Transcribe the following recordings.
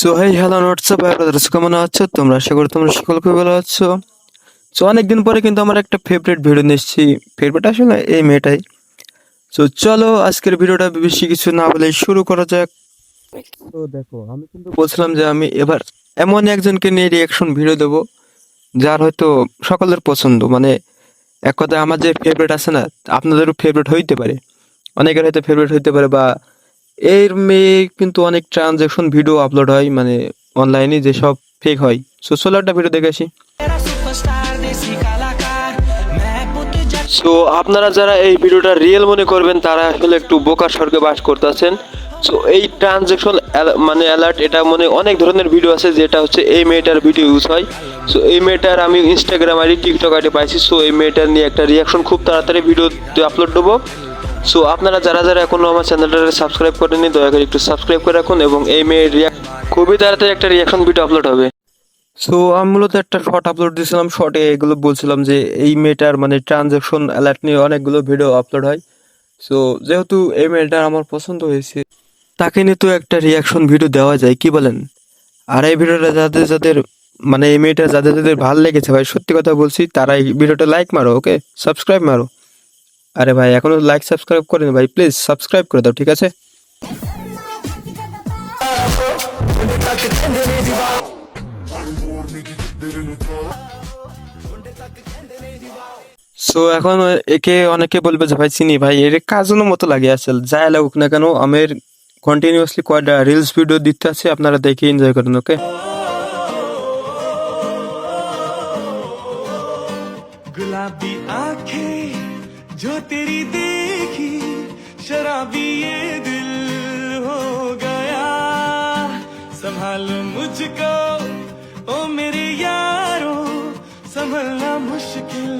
So hi hello WhatsApp brothers, কেমন আছো তোমরা? আশা করি তোমরা সকলকে ভালো আছো। সো অনেকদিন পরে কিন্তু আমার একটা ফেভারিট ভিডিও নিয়ে এসেছি। ফেভারিট আসলে এই মেয়েটাই। সো চলো আজকের ভিডিওটা বেশি কিছু না বলে শুরু করা যাক। তো দেখো, আমি কিন্তু বলছিলাম যে আমি এবার এমন একজনকে নিয়ে রিয়াকশন ভিডিও দেবো যার হয়তো সকলের পছন্দ, মানে এক কথায় আমার যে ফেভারিট আছে না, আপনাদেরও ফেভারিট হইতে পারে, অনেকের হয়তো ফেভারিট হইতে পারে। বা এর মেয়ে কিন্তু অনেক ট্রানজ্যাকশন ভিডিও আপলোড হয়, মানে অনলাইনে যেসব ফেক হয়। সো চলো একটা ভিডিও দেখে আসি। সো আপনারা যারা এই ভিডিওটা রিয়েল মনে করবেন তারা আসলে একটু বোকার স্বর্গে বাস করতেছেন। সো এই ট্রানজ্যাকশন মানে অ্যালার্ট, এটা মানে অনেক ধরনের ভিডিও আছে যেটা হচ্ছে এই মেয়েটার ভিডিও ইউজ হয়। সো এই মেয়েটার আমি ইনস্টাগ্রাম আইডি, টিকটক আইডি পাইছি। সো এই মেয়েটার নিয়ে একটা রিয়াকশন খুব তাড়াতাড়ি ভিডিও আপলোড দেবো। সো আপনারা যারা যারা এখনো আমার চ্যানেলটা সাবস্ক্রাইব করেননি দয়া করে একটু সাবস্ক্রাইব করে রাখুন, এবং এই মেয়ের খুবই তাড়াতাড়ি একটা রিয়াকশন ভিডিও আপলোড হবে। সো আমি মূলত একটা শর্ট আপলোড দিয়েছিলাম, শর্টে এগুলো বলছিলাম যে এই মেয়েটার মানে ট্রানজ্যাকশন অ্যালার্ট নিয়ে অনেকগুলো ভিডিও আপলোড হয়। সো যেহেতু এই মেয়েটা আমার পছন্দ হয়েছে, তাকে নিয়ে তো একটা রিয়াকশন ভিডিও দেওয়া যায়, কি বলেন? আর এই ভিডিওটা যাদের যাদের মানে এই মেয়েটা যাদের যাদের ভালো লেগেছে ভাই, সত্যি কথা বলছি, তারা এই ভিডিওটা লাইক মারো, ওকে? সাবস্ক্রাইব মারো। আরে ভাই, এখনো লাইক সাবস্ক্রাইব করেন ভাই, প্লিজ সাবস্ক্রাইব করে দাও, ঠিক আছে? সো এখন একে অনেকে বলবে যে ভাই চিনি ভাই, এর কাজনের মতো লাগে আসলে, যাই লাগুক না কেন আমের কন্টিনিউয়াসলি কয়টা রিলস ভিডিও দিতে আছে, আপনারা দেখে এনজয় করেন, ওকে? गुलाबी आंखें जो तेरी देखी शराबी ये दिल हो गया संभालो मुझको ओ मेरे यारो संभलना मुश्किल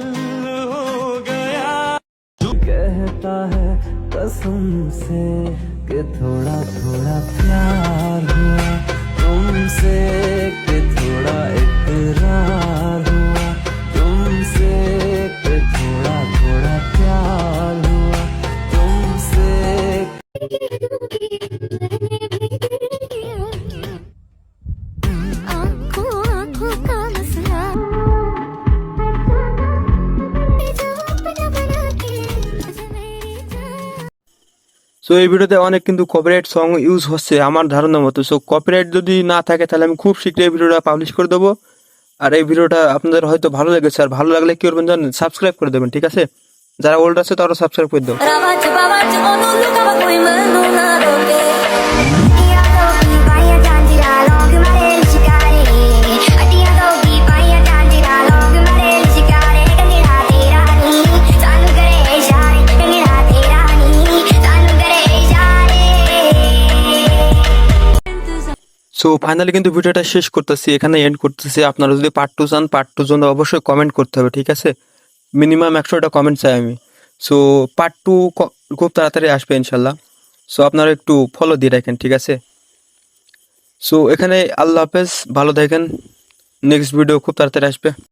हो गया तू कहता है कसम से कि थोड़ा थोड़ा प्यार हुआ तुमसे कि थोड़ा इकरार हुआ तुमसे कि थोड़ा थोड़ा प्यार हुआ तुमसे आँखों आँखों का मसला जो अपना बना के तुझे मेरी जान। সো এই ভিডিওতে অনেক কিন্তু কপিরাইট সং ইউজ হচ্ছে আমার ধারণা মতো। সো কপিরাইট যদি না থাকে তাহলে আমি খুব শীঘ্রই এই ভিডিওটা পাবলিশ করে দেবো। আর এই ভিডিওটা আপনাদের হয়তো ভালো লেগেছে, আর ভালো লাগলে কি করবেন জানেন? সাবস্ক্রাইব করে দেবেন, ঠিক আছে? যারা ওল্ড আছে তারা সাবস্ক্রাইব করে দাও। Rabacho babacho onu luka ba koi manu na roke Atiya to ki baya janjira log mare shikare Atiya to ki baya janjira log mare shikare Kangira tera ni sanu kare ishare Kangira tera ni sanu kare ishare so finally কিন্তু ভিডিওটা শেষ করতেছি, এখানে and করতেছি। আপনারা যদি part 2 চান, part 2 জন্য অবশ্যই কমেন্ট করতে হবে, ঠিক আছে? মিনিমাম 100টা কমেন্ট চাই আমি। সো পার্ট 2 খুব তাড়াতাড়ি আসবে ইনশাল্লাহ। সো আপনারা একটু ফলো দিয়ে রাখেন, ঠিক আছে? সো এখানে আল্লাহ হাফেজ, ভালো থাকেন। নেক্সট ভিডিও খুব তাড়াতাড়ি আসবে।